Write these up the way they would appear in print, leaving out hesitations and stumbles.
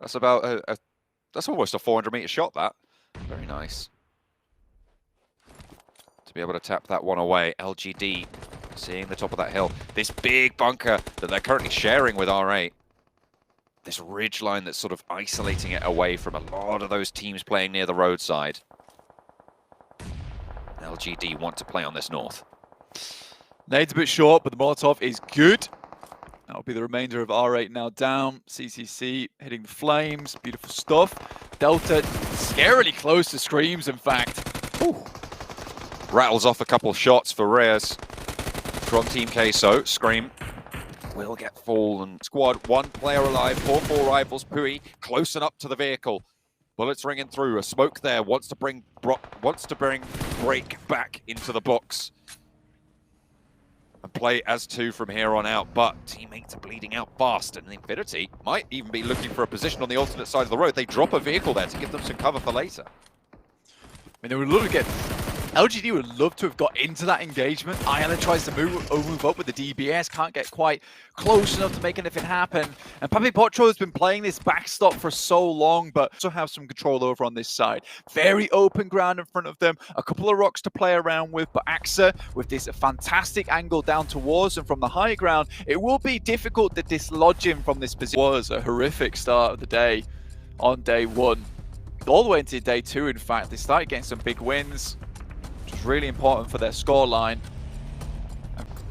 That's about that's almost a 400-meter shot, that. Very nice. To be able to tap that one away. Lgd seeing the top of that hill. This big bunker that they're currently sharing with R8. This ridge line that's sort of isolating it away from a lot of those teams playing near the roadside. Lgd want to play on this north. Nade's a bit short, but the Molotov is good. That'll be the remainder of R8 now down. CCC hitting the flames. Beautiful stuff. Delta scarily close to Screams, in fact. Ooh. Rattles off a couple of shots for Reyes from Team Queso. Scream will get fallen. Squad, one player alive, 4-4 rifles. Pui close and up to the vehicle. Bullets ringing through. A smoke there. Wants to bring Break back into the box and play as two from here on out. But teammates are bleeding out fast, and Infinity might even be looking for a position on the alternate side of the road. They drop a vehicle there to give them some cover for later. I mean, they would love to get... Lgd would love to have got into that engagement. Ireland tries to move up with the DBS, can't get quite close enough to make anything happen. And Papi Potro has been playing this backstop for so long, but also have some control over on this side. Very open ground in front of them, a couple of rocks to play around with, but AXA with this fantastic angle down towards and from the high ground, it will be difficult to dislodge him from this position. It was a horrific start of the day on day one. All the way into day two, in fact, they started getting some big wins. Really important for their scoreline.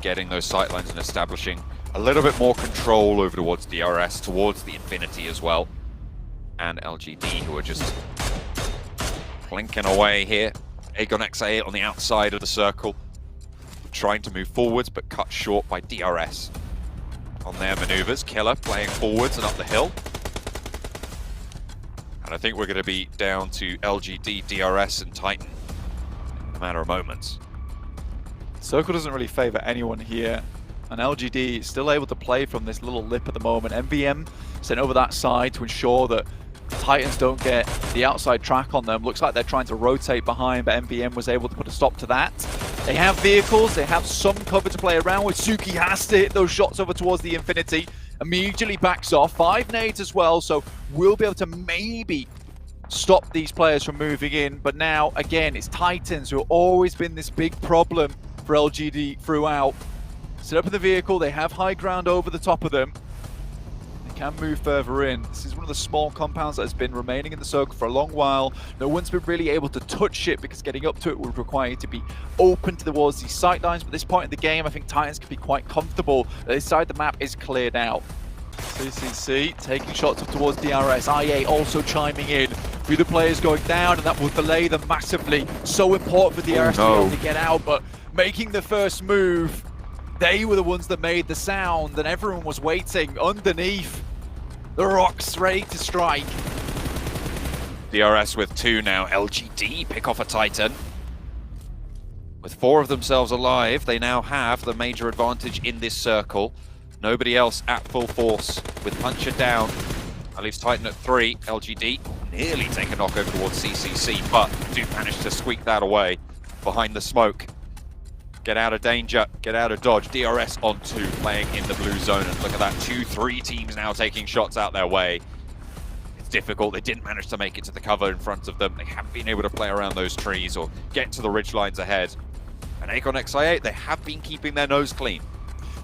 Getting those sightlines and establishing a little bit more control over towards DRS, towards the Infinity as well. And Lgd, who are just plinking away here. Aegon XA on the outside of the circle, trying to move forwards, but cut short by DRS on their maneuvers. Killer playing forwards and up the hill. And I think we're going to be down to Lgd, DRS, and Titan. Matter of moments. Circle doesn't really favor anyone here, and Lgd is still able to play from this little lip at the moment. MVM sent over that side to ensure that Titans don't get the outside track on them. Looks like they're trying to rotate behind, but MVM was able to put a stop to that. They have vehicles, they have some cover to play around with. Suki has to hit those shots over towards the Infinity. Immediately backs off. 5 nades as well, so we'll be able to maybe stop these players from moving in, but now again it's Titans who have always been this big problem for Lgd throughout. Set up in the vehicle, they have high ground over the top of them. They can move further in. This is one of the small compounds that has been remaining in the circle for a long while. No one's been really able to touch it because getting up to it would require you to be open towards these sight lines, but at this point in the game I think Titans can be quite comfortable that this side of the map is cleared out. CCC taking shots up towards DRS. IA also chiming in. Few the players going down, and that will delay them massively. So important for DRS to be able to get out, but making the first move, they were the ones that made the sound, and everyone was waiting underneath the rocks, ready to strike. DRS with 2 now. Lgd pick off a Titan. With 4 of themselves alive, they now have the major advantage in this circle. Nobody else at full force with Puncher down. At least Titan at 3. Lgd nearly take a knock over towards CCC, but do manage to squeak that away behind the smoke. Get out of danger, get out of dodge. DRS on 2, playing in the blue zone. And look at that, 2-3 teams now taking shots out their way. It's difficult, they didn't manage to make it to the cover in front of them. They haven't been able to play around those trees or get to the ridge lines ahead. And Aegon XIA, they have been keeping their nose clean.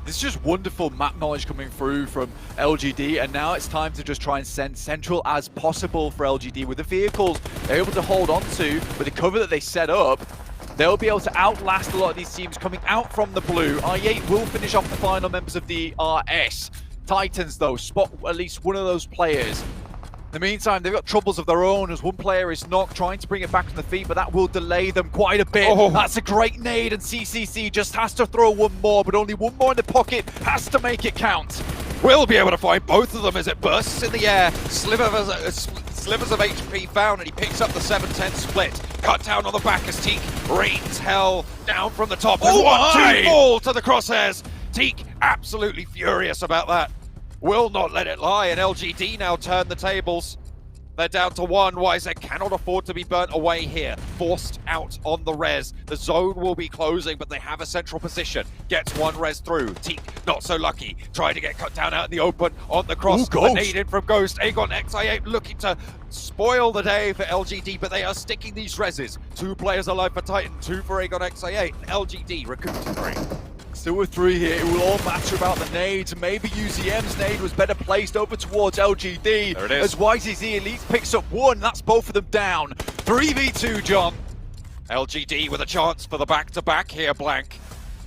This is just wonderful map knowledge coming through from Lgd, and now it's time to just try and send central as possible for Lgd. With the vehicles they're able to hold on to, with the cover that they set up, they'll be able to outlast a lot of these teams coming out from the blue. I8 will finish off the final members of the RS. Titans, though, spot at least one of those players. In the meantime, they've got troubles of their own as one player is knocked, trying to bring it back to the feet, but that will delay them quite a bit. Oh. That's a great nade, and CCC just has to throw one more, but only one more in the pocket, has to make it count. Will be able to find both of them as it bursts in the air. Slivers of HP found, and he picks up the 7-10 split. Cut down on the back as Teak rains hell down from the top. Oh, 1-2 fall to the crosshairs. Teak absolutely furious about that. Will not let it lie, and Lgd now turn the tables. They're down to one. Wiser cannot afford to be burnt away here. Forced out on the res. The zone will be closing, but they have a central position. Gets one res through. Teak, not so lucky. Trying to get cut down out in the open on the cross. Ooh, Ghost. Nade in from Ghost. Aegon XI8 looking to spoil the day for LGD, but they are sticking these reses. 2 players alive for Titan, 2 for Aegon XI8. And LGD recouped 3. Still with 3 here, it will all matter about the nades. Maybe UZM's nade was better placed over towards LGD. There it is. As YZZ Elite picks up 1, that's both of them down. 3v2, John. LGD with a chance for the back-to-back here, Blank,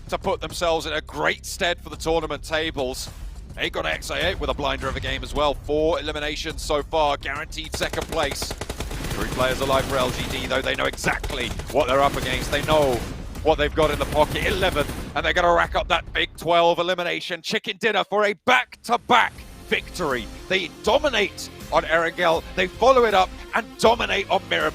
to put themselves in a great stead for the tournament tables. Aegon XI8 with a blinder of a game as well. 4 eliminations so far, guaranteed second place. 3 players alive for LGD, though. They know exactly what they're up against. They know what they've got in the pocket. 11, and they're going to rack up that big 12 elimination chicken dinner for a back-to-back victory. They dominate on Erangel, they follow it up and dominate on Mirror.